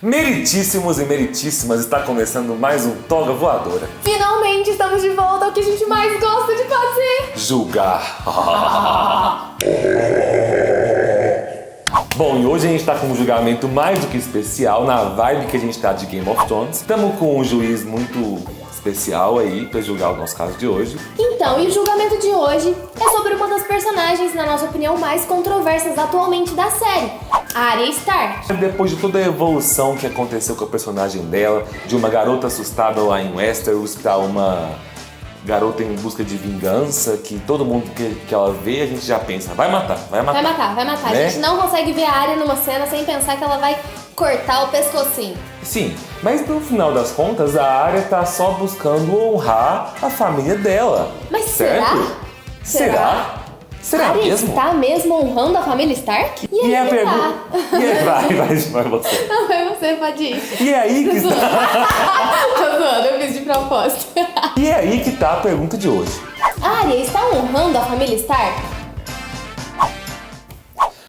Meritíssimos e meritíssimas, está começando mais um Toga Voadora. Finalmente estamos de volta ao que a gente mais gosta de fazer. Julgar. Bom, e hoje a gente tá com um julgamento mais do que especial, na vibe que a gente tá de Game of Thrones. Estamos com um juiz muito especial aí pra julgar o nosso caso de hoje. Então, e o julgamento de hoje é sobre uma das personagens, na nossa opinião, mais controversas atualmente da série, Arya Stark. Depois de toda a evolução que aconteceu com a personagem dela, de uma garota assustada lá em Westeros pra uma garota em busca de vingança, que todo mundo que ela vê, a gente já pensa, vai matar. Vai matar. Né? A gente não consegue ver a Arya numa cena sem pensar que ela vai cortar o pescocinho. Sim, mas no final das contas, a Arya tá só buscando honrar a família dela. Mas certo? Será? Será Arya mesmo? está mesmo honrando a família Stark? E a pergunta... Vai você. Não, vai você, pode ir. E é aí que está... Tô zoando, eu fiz de propósito. E é aí que tá a pergunta de hoje. A Arya está honrando a família Stark?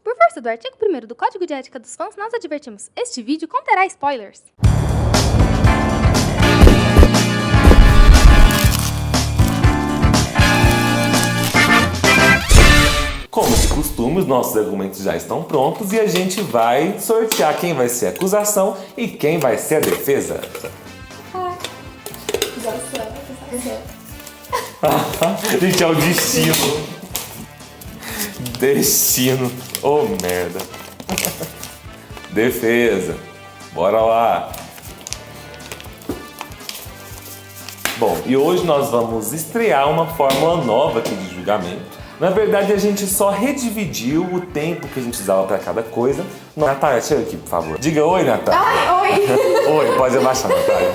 Por força do artigo 1º do Código de Ética dos Fãs, nós advertimos: este vídeo conterá spoilers. Como de costume, os nossos argumentos já estão prontos e a gente vai sortear quem vai ser a acusação e quem vai ser a defesa. Gente, é o destino. Destino. Oh, merda. Defesa. Bora lá. Bom, e hoje nós vamos estrear uma fórmula nova aqui de julgamento. Na verdade, a gente só redividiu o tempo que a gente usava para cada coisa. Natália, chega aqui, por favor. Diga oi, Natália. Ai, oi. Oi, pode abaixar, Natália.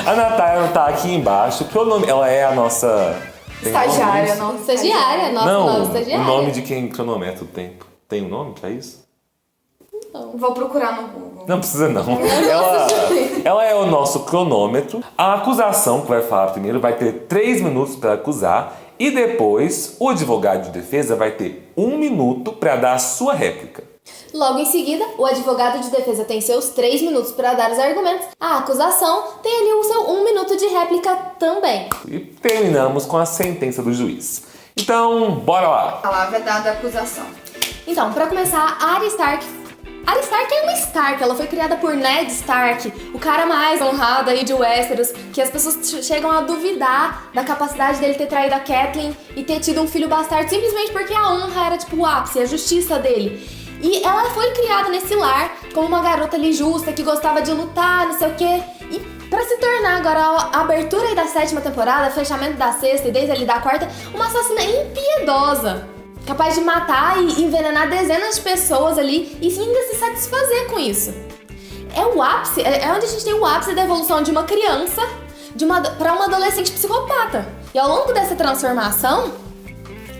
A Natália tá aqui embaixo. Que o nome, ela é a nossa... Estagiária, não. Estagiária, nossa nova Não, estagiária. o nome de quem cronometra o tempo. Tem um nome pra isso? Vou procurar no Google. Não precisa não. Ela é o nosso cronômetro. A acusação, que vai falar primeiro, vai ter 3 minutos para acusar. E depois, o advogado de defesa vai ter 1 minuto para dar a sua réplica. Logo em seguida, o advogado de defesa tem seus 3 minutos para dar os argumentos. A acusação tem ali o seu 1 minuto de réplica também. E terminamos com a sentença do juiz. Então, bora lá. A palavra é dada à acusação. Então, para começar, a Arya Stark é uma Stark, ela foi criada por Ned Stark, o cara mais honrado aí de Westeros, que as pessoas chegam a duvidar da capacidade dele ter traído a Catelyn e ter tido um filho bastardo simplesmente porque a honra era tipo o ápice, a justiça dele. E ela foi criada nesse lar como uma garota ali justa, que gostava de lutar, não sei o quê. E pra se tornar agora a abertura aí da 7ª temporada, fechamento da 6ª e desde ali da 4ª, uma assassina impiedosa. Capaz de matar e envenenar dezenas de pessoas ali e ainda se satisfazer com isso. É o ápice, é onde a gente tem o ápice da evolução de uma criança para uma adolescente psicopata. E ao longo dessa transformação,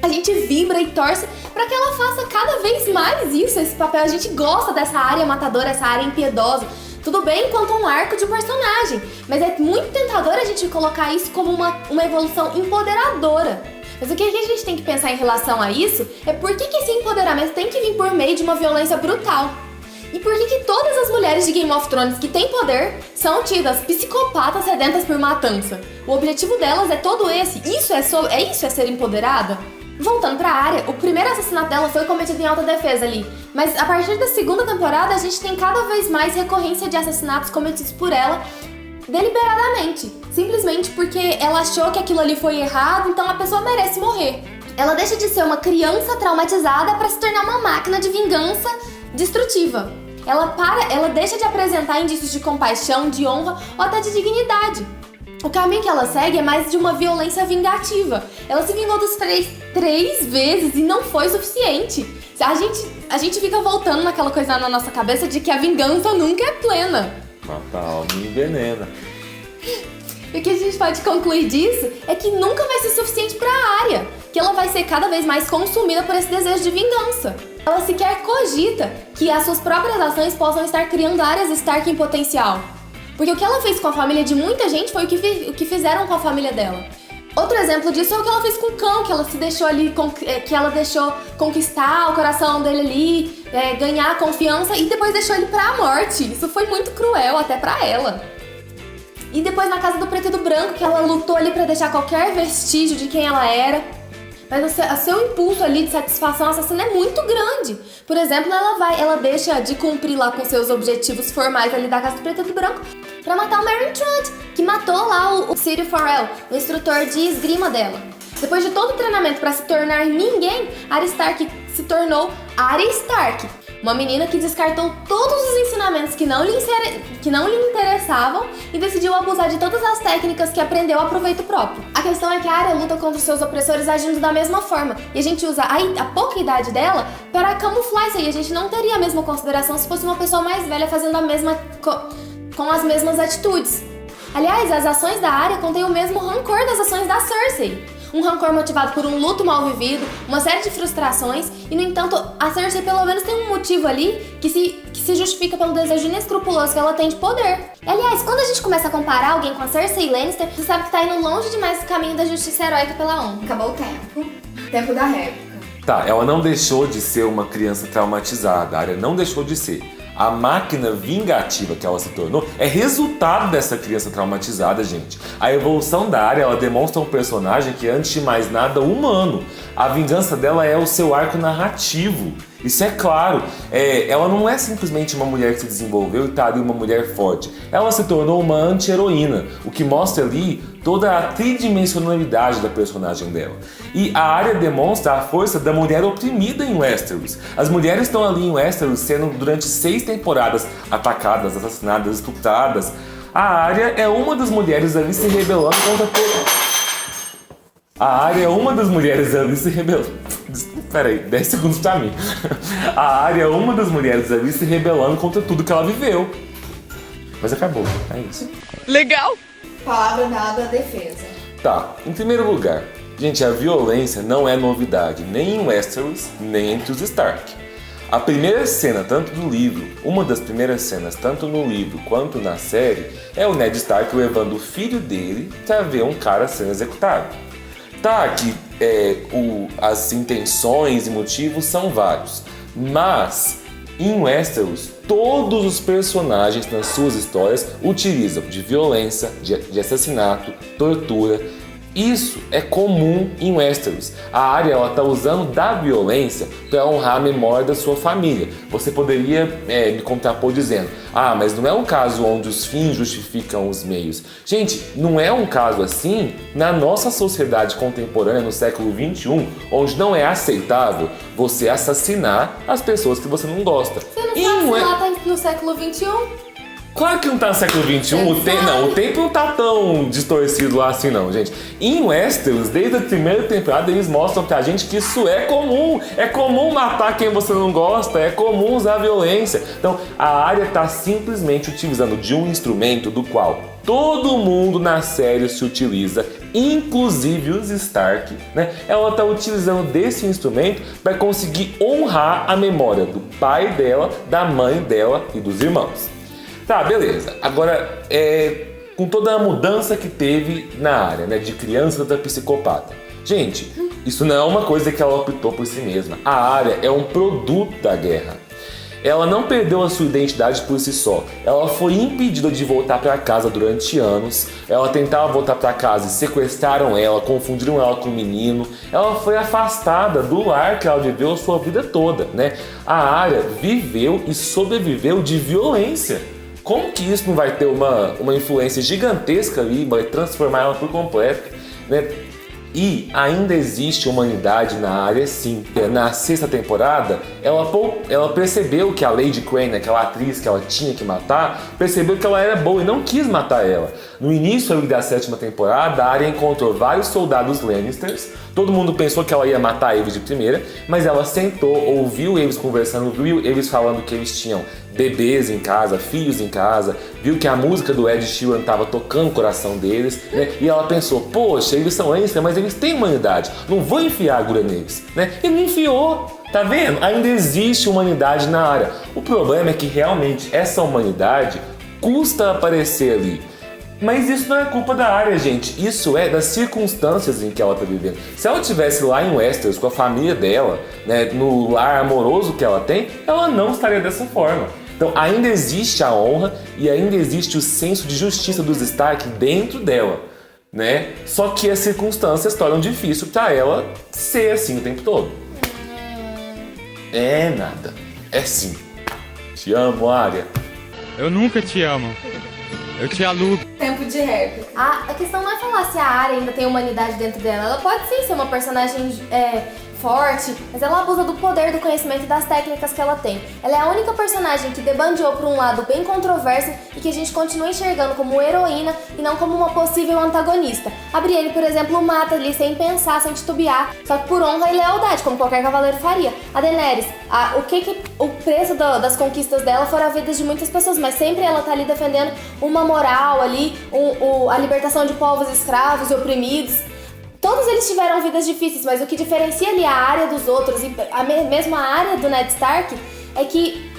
a gente vibra e torce para que ela faça cada vez mais isso, esse papel. A gente gosta dessa área matadora, essa área impiedosa. Tudo bem enquanto um arco de personagem, mas é muito tentador a gente colocar isso como uma evolução empoderadora. Mas o que a gente tem que pensar em relação a isso é por que esse empoderamento tem que vir por meio de uma violência brutal. E por que todas as mulheres de Game of Thrones que têm poder são tidas psicopatas sedentas por matança. O objetivo delas é todo esse. Isso é ser empoderada? Voltando pra Arya, o primeiro assassinato dela foi cometido em alta defesa ali. Mas a partir da 2ª temporada, a gente tem cada vez mais recorrência de assassinatos cometidos por ela deliberadamente, simplesmente porque ela achou que aquilo ali foi errado, então a pessoa merece morrer. Ela deixa de ser uma criança traumatizada para se tornar uma máquina de vingança destrutiva. Ela deixa de apresentar indícios de compaixão, de honra ou até de dignidade. O caminho que ela segue é mais de uma violência vingativa. Ela se vingou dos três vezes e não foi suficiente. A gente fica voltando naquela coisa na nossa cabeça de que a vingança nunca é plena. Natal me envenena. E o que a gente pode concluir disso é que nunca vai ser suficiente pra Arya, que ela vai ser cada vez mais consumida por esse desejo de vingança. Ela sequer cogita que as suas próprias ações possam estar criando áreas Stark em potencial. Porque o que ela fez com a família de muita gente foi o que fizeram com a família dela. Outro exemplo disso é o que ela fez com o cão, que ela se deixou ali, que ela deixou conquistar o coração dele ali, ganhar a confiança e depois deixou ele pra morte. Isso foi muito cruel até pra ela. E depois na Casa do Preto e do Branco, que ela lutou ali pra deixar qualquer vestígio de quem ela era. Mas o seu impulso ali de satisfação assassina é muito grande. Por exemplo, ela deixa de cumprir lá com seus objetivos formais ali da Casa do Preto e do Branco pra matar o Meryn Trant, que matou lá o Syrio Forel, o instrutor de esgrima dela. Depois de todo o treinamento pra se tornar ninguém, Arya Stark se tornou Arya Stark, uma menina que descartou todos os ensinamentos que não lhe interessavam e decidiu abusar de todas as técnicas que aprendeu a proveito próprio. A questão é que a Arya luta contra os seus opressores agindo da mesma forma, e a gente usa a pouca idade dela para camuflar isso aí. A gente não teria a mesma consideração se fosse uma pessoa mais velha fazendo a mesma com as mesmas atitudes. Aliás, as ações da Arya contêm o mesmo rancor das ações da Cersei. Um rancor motivado por um luto mal vivido, uma série de frustrações, e no entanto, a Cersei pelo menos tem um motivo ali que se justifica pelo desejo inescrupuloso que ela tem de poder. E, aliás, quando a gente começa a comparar alguém com a Cersei Lannister, você sabe que tá indo longe demais do caminho da justiça heróica pela honra. Acabou o tempo. Tempo da réplica. Tá, ela não deixou de ser uma criança traumatizada, a Arya não deixou de ser. A máquina vingativa que ela se tornou é resultado dessa criança traumatizada, gente. A evolução da Arya, ela demonstra um personagem que, antes de mais nada, humano. A vingança dela é o seu arco narrativo. Isso é claro. Ela não é simplesmente uma mulher que se desenvolveu e tá ali uma mulher forte. Ela se tornou uma anti-heroína, o que mostra ali toda a tridimensionalidade da personagem dela. E a Arya demonstra a força da mulher oprimida em Westeros. As mulheres estão ali em Westeros sendo, durante 6 temporadas, atacadas, assassinadas, estupradas. A Arya é uma das mulheres ali se rebelando contra todo... A Arya é uma das mulheres ali se rebelando... Peraí, 10 segundos pra mim. A Arya é uma das mulheres ali se rebelando contra tudo que ela viveu. Mas acabou, é isso. Legal! Palavra dada, defesa. Tá, em primeiro lugar, gente, a violência não é novidade, nem em Westeros, nem entre os Stark. A primeira cena, tanto do livro, uma das primeiras cenas, tanto no livro quanto na série, é o Ned Stark levando o filho dele pra ver um cara sendo executado. Tá, que as intenções e motivos são vários, mas em Westeros, todos os personagens nas suas histórias utilizam de violência, de assassinato, tortura. Isso é comum em Westeros. A Arya está usando da violência para honrar a memória da sua família. Você poderia me contrapor dizendo: ah, mas não é um caso onde os fins justificam os meios. Gente, não é um caso assim na nossa sociedade contemporânea no século XXI, onde não é aceitável você assassinar as pessoas que você não gosta. Você não sabe se lá tá no século XXI? Claro que não tá no século XXI, o tempo não tá tão distorcido lá assim não, gente. Em Westeros, desde a primeira temporada, eles mostram pra gente que isso é comum. É comum matar quem você não gosta, é comum usar violência. Então, a Arya tá simplesmente utilizando de um instrumento do qual todo mundo na série se utiliza, inclusive os Stark, né? Ela tá utilizando desse instrumento para conseguir honrar a memória do pai dela, da mãe dela e dos irmãos. Tá, beleza. Agora, com toda a mudança que teve na área, né, de criança para psicopata. Gente, isso não é uma coisa que ela optou por si mesma. A Arya é um produto da guerra. Ela não perdeu a sua identidade por si só. Ela foi impedida de voltar para casa durante anos. Ela tentava voltar para casa e sequestraram ela, confundiram ela com o menino. Ela foi afastada do lar que ela viveu a sua vida toda, né? A Arya viveu e sobreviveu de violência. Como que isso não vai ter uma influência gigantesca ali, vai transformar ela por completo, né? E ainda existe humanidade na Arya, sim. Na 6ª temporada, ela percebeu que a Lady Crane, aquela atriz que ela tinha que matar, percebeu que ela era boa e não quis matar ela. No início da 7ª temporada, a Arya encontrou vários soldados Lannisters. Todo mundo pensou que ela ia matar eles de primeira, mas ela sentou, ouviu eles conversando, viu eles falando que eles tinham bebês em casa, filhos em casa, viu que a música do Ed Sheeran estava tocando o coração deles, né? E ela pensou: poxa, eles são Lannister, mas eles têm humanidade, não vou enfiar a agulha neles, né? E não enfiou, tá vendo? Ainda existe humanidade na área. O problema é que realmente essa humanidade custa aparecer ali. Mas isso não é culpa da Arya, gente. Isso é das circunstâncias em que ela tá vivendo. Se ela estivesse lá em Westeros com a família dela, né, no lar amoroso que ela tem, ela não estaria dessa forma. Então ainda existe a honra e ainda existe o senso de justiça dos Stark dentro dela, né? Só que as circunstâncias tornam difícil pra ela ser assim o tempo todo. É nada. É sim. Te amo, Arya. Eu nunca te amo. Eu te alugo. Tempo de réplica. A questão não é falar se a Arya ainda tem humanidade dentro dela. Ela pode sim ser uma personagem forte, mas ela abusa do poder, do conhecimento e das técnicas que ela tem. Ela é a única personagem que debandeou por um lado bem controverso e que a gente continua enxergando como heroína e não como uma possível antagonista. A Brienne, por exemplo, mata ali sem pensar, sem titubear, só que por honra e lealdade, como qualquer cavaleiro faria. A Daenerys, o preço das conquistas dela foram a vida de muitas pessoas, mas sempre ela tá ali defendendo uma moral ali, a libertação de povos escravos e oprimidos. Todos eles tiveram vidas difíceis, mas o que diferencia ali a Arya dos outros e mesmo a Arya do Ned Stark é que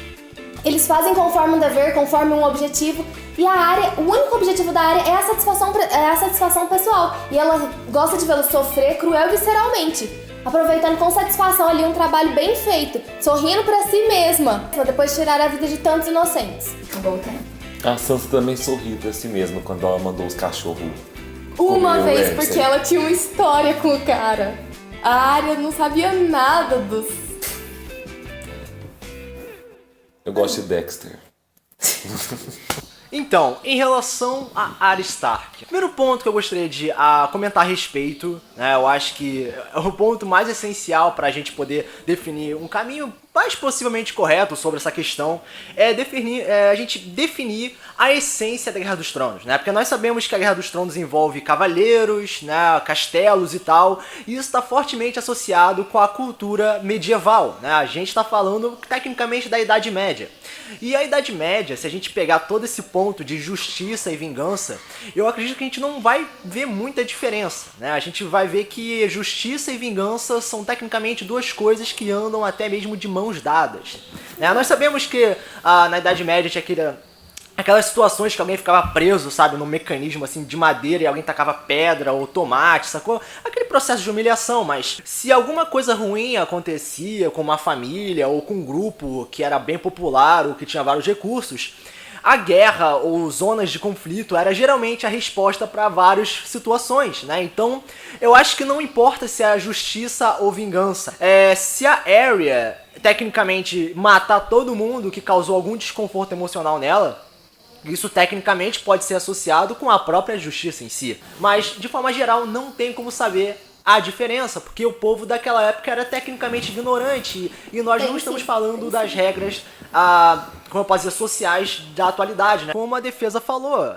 eles fazem conforme um dever, conforme um objetivo. E a Arya, o único objetivo da Arya é a satisfação pessoal. E ela gosta de vê-lo sofrer cruel e visceralmente, aproveitando com satisfação ali um trabalho bem feito, sorrindo pra si mesma, depois de tirar a vida de tantos inocentes. Acabou o tempo. A Sansa também sorriu pra si mesma quando ela mandou os cachorros. Uma Comeu vez, Ramsay. porque ela tinha uma história com o cara. A Arya não sabia nada dos... Eu gosto de Dexter. Então, em relação a Arya Stark, primeiro ponto que eu gostaria de comentar a respeito, né, eu acho que é o ponto mais essencial para a gente poder definir um caminho mais possivelmente correto sobre essa questão, é a gente definir a essência da Guerra dos Tronos, né? Porque nós sabemos que a Guerra dos Tronos envolve cavaleiros, né, castelos e tal, e isso está fortemente associado com a cultura medieval, né? A gente está falando tecnicamente da Idade Média. E a Idade Média, se a gente pegar todo esse ponto de justiça e vingança, eu acredito que a gente não vai ver muita diferença, né? A gente vai ver que justiça e vingança são tecnicamente duas coisas que andam até mesmo de mãos dadas, né? Nós sabemos que na Idade Média tinha aquelas situações que alguém ficava preso, sabe, num mecanismo assim de madeira e alguém tacava pedra ou tomate, sacou? Aquele processo de humilhação, mas se alguma coisa ruim acontecia com uma família ou com um grupo que era bem popular ou que tinha vários recursos, a guerra ou zonas de conflito era geralmente a resposta para várias situações, né? Então, eu acho que não importa se é justiça ou vingança. Se a Arya, tecnicamente, matar todo mundo que causou algum desconforto emocional nela, isso tecnicamente pode ser associado com a própria justiça em si. Mas, de forma geral, não tem como saber a diferença, porque o povo daquela época era tecnicamente ignorante e nós não estamos falando das regras, como eu posso dizer, sociais da atualidade, né? Como a defesa falou,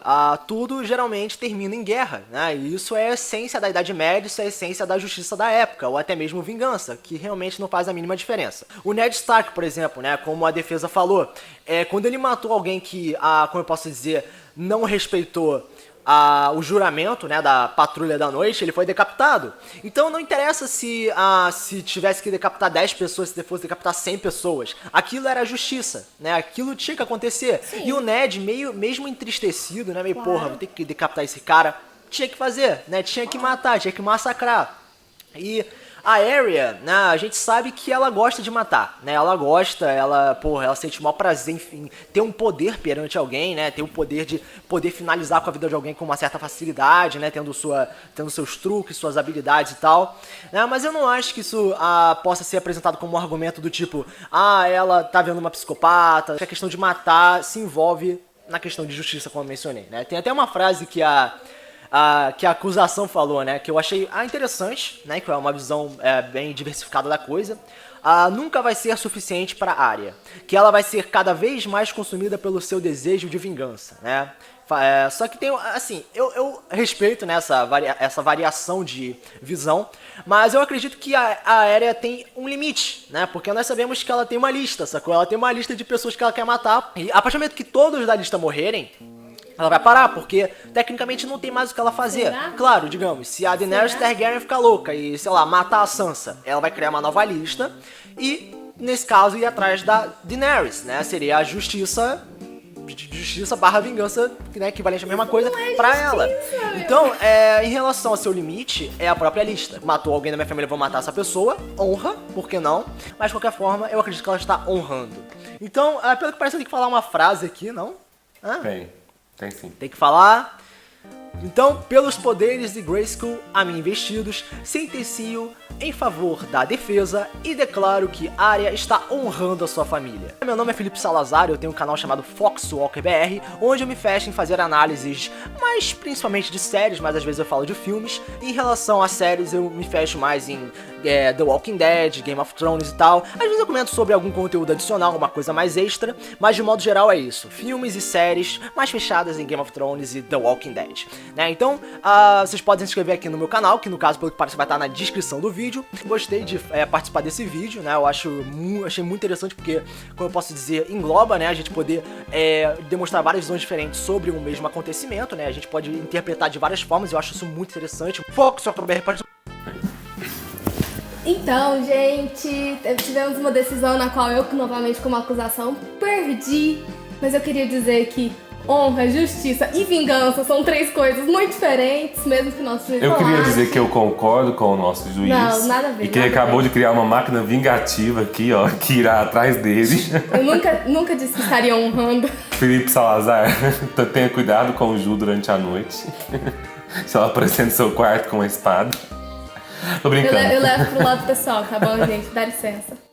tudo geralmente termina em guerra, né? E isso é a essência da Idade Média, isso é a essência da justiça da época, ou até mesmo vingança, que realmente não faz a mínima diferença. O Ned Stark, por exemplo, né, como a defesa falou, quando ele matou alguém que, como eu posso dizer, não respeitou o juramento, né, da Patrulha da Noite, ele foi decapitado. Então não interessa se tivesse que decapitar 10 pessoas, se fosse decapitar 100 pessoas. Aquilo era justiça, né? Aquilo tinha que acontecer. Sim. E o Ned, mesmo entristecido, né, porra, vou ter que decapitar esse cara, tinha que fazer, né? Tinha que matar, tinha que massacrar. E a Arya, né, a gente sabe que ela gosta de matar, né? Ela gosta, ela sente o maior prazer em ter um poder perante alguém, né? Ter o poder de poder finalizar com a vida de alguém com uma certa facilidade, né? Tendo seus truques, suas habilidades e tal, né? Mas eu não acho que isso possa ser apresentado como um argumento do tipo, ela tá vendo uma psicopata. A questão de matar se envolve na questão de justiça, como eu mencionei, né? Tem até uma frase que a acusação falou, né, que eu achei interessante, né, que é uma visão bem diversificada da coisa. Nunca vai ser suficiente para a Arya, que ela vai ser cada vez mais consumida pelo seu desejo de vingança, né. Só que tem, assim, eu respeito, né, essa variação de visão, mas eu acredito que a Arya tem um limite, né, porque nós sabemos que ela tem uma lista, sacou? Ela tem uma lista de pessoas que ela quer matar, e a partir do momento que todos da lista morrerem, ela vai parar, porque tecnicamente não tem mais o que ela fazer. Será? Claro, digamos, se a Daenerys Targaryen ficar louca e, sei lá, matar a Sansa, ela vai criar uma nova lista e, nesse caso, ir atrás da Daenerys, né? Seria a justiça de justiça barra vingança, né, equivalente à mesma coisa pra ela. Então, em relação ao seu limite, é a própria lista. Matou alguém da minha família, vou matar essa pessoa. Honra, por que não? Mas de qualquer forma, eu acredito que ela está honrando. Então, pelo que parece, eu tenho que falar uma frase aqui, não? Tem sim. Tem que falar. Então, pelos poderes de Grayskull a mim investidos, sentencio em favor da defesa e declaro que Arya está honrando a sua família. Meu nome é Felipe Salazar, eu tenho um canal chamado Foxwalker BR, onde eu me fecho em fazer análises, mas principalmente de séries, mas às vezes eu falo de filmes. Em relação a séries, eu me fecho mais em The Walking Dead, Game of Thrones e tal. Às vezes eu comento sobre algum conteúdo adicional, alguma coisa mais extra, mas de modo geral é isso. Filmes e séries mais fechadas em Game of Thrones e The Walking Dead. Né? Então, vocês podem se inscrever aqui no meu canal, que no caso, pelo que parece, vai estar na descrição do vídeo. Gostei de participar desse vídeo, né? Eu achei muito interessante porque, como eu posso dizer, engloba, né? A gente poder demonstrar várias visões diferentes sobre o mesmo acontecimento, né? A gente pode interpretar de várias formas, eu acho isso muito interessante. Foxwalker BR. Então, gente, tivemos uma decisão na qual eu, novamente, como acusação, perdi. Mas eu queria dizer que honra, justiça e vingança são três coisas muito diferentes, mesmo que o nosso juiz Eu não queria ache. dizer que eu concordo com o nosso juiz. Não, nada a ver, E que ele nada a acabou ver. de criar uma máquina vingativa aqui, ó, que irá atrás dele. Eu nunca disse que estaria honrando. Felipe Salazar, tenha cuidado com o Ju durante a noite. Se ela aparecer no seu quarto com uma espada. Tô brincando. Eu levo pro lado pessoal, tá bom, gente? Dá licença.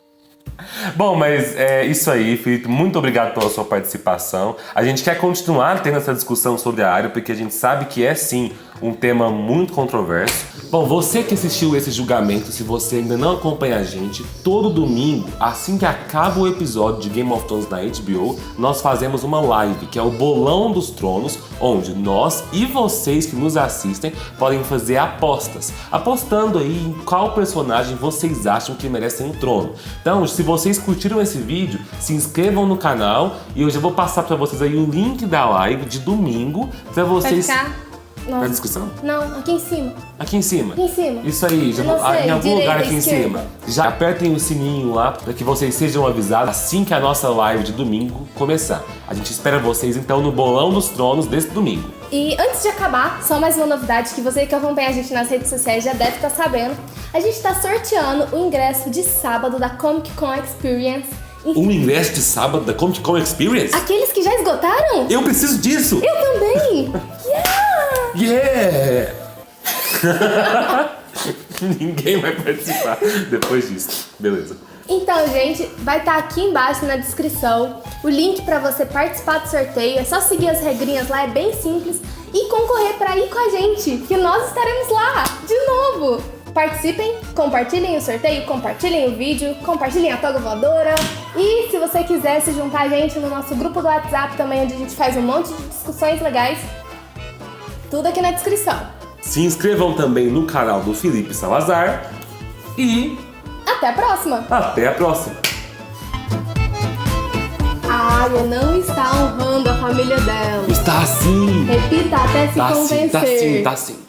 Bom, mas é isso aí, Felipe. Muito obrigado pela sua participação. A gente quer continuar tendo essa discussão sobre a Arya, porque a gente sabe que é sim um tema muito controverso. Bom, você que assistiu esse julgamento, se você ainda não acompanha a gente, todo domingo, assim que acaba o episódio de Game of Thrones na HBO, nós fazemos uma live, que é o Bolão dos Tronos, onde nós e vocês que nos assistem podem fazer apostas, apostando aí em qual personagem vocês acham que merecem um trono. Então, se vocês curtiram esse vídeo, se inscrevam no canal e eu já vou passar pra vocês aí o link da live de domingo pra vocês... Vai ficar? Na Nossa. descrição? Não, aqui em cima. Aqui em cima? Aqui em cima. Isso aí, já Eu não sei, em algum lugar direita, aqui em esquerda. cima. Já apertem o sininho lá para que vocês sejam avisados assim que a nossa live de domingo começar. A gente espera vocês então no Bolão dos Tronos desse domingo. E antes de acabar, só mais uma novidade que você que acompanha a gente nas redes sociais já deve estar sabendo. A gente está sorteando o ingresso de sábado da Comic Con Experience. Um ingresso de sábado da Comic Con Experience? Aqueles que já esgotaram? Eu preciso disso! Eu também! Yeah! Ninguém vai participar depois disso. Beleza. Então, gente, vai estar aqui embaixo na descrição o link para você participar do sorteio. É só seguir as regrinhas lá, é bem simples. E concorrer para ir com a gente, que nós estaremos lá de novo. Participem, compartilhem o sorteio, compartilhem o vídeo, compartilhem a toga voadora. E se você quiser se juntar a gente no nosso grupo do WhatsApp também, onde a gente faz um monte de discussões legais, tudo aqui na descrição. Se inscrevam também no canal do Felipe Salazar e Até a próxima! até a próxima. A Arya não está honrando a família dela. Está sim! Repita até se Tá sim, convencer. tá sim, tá sim.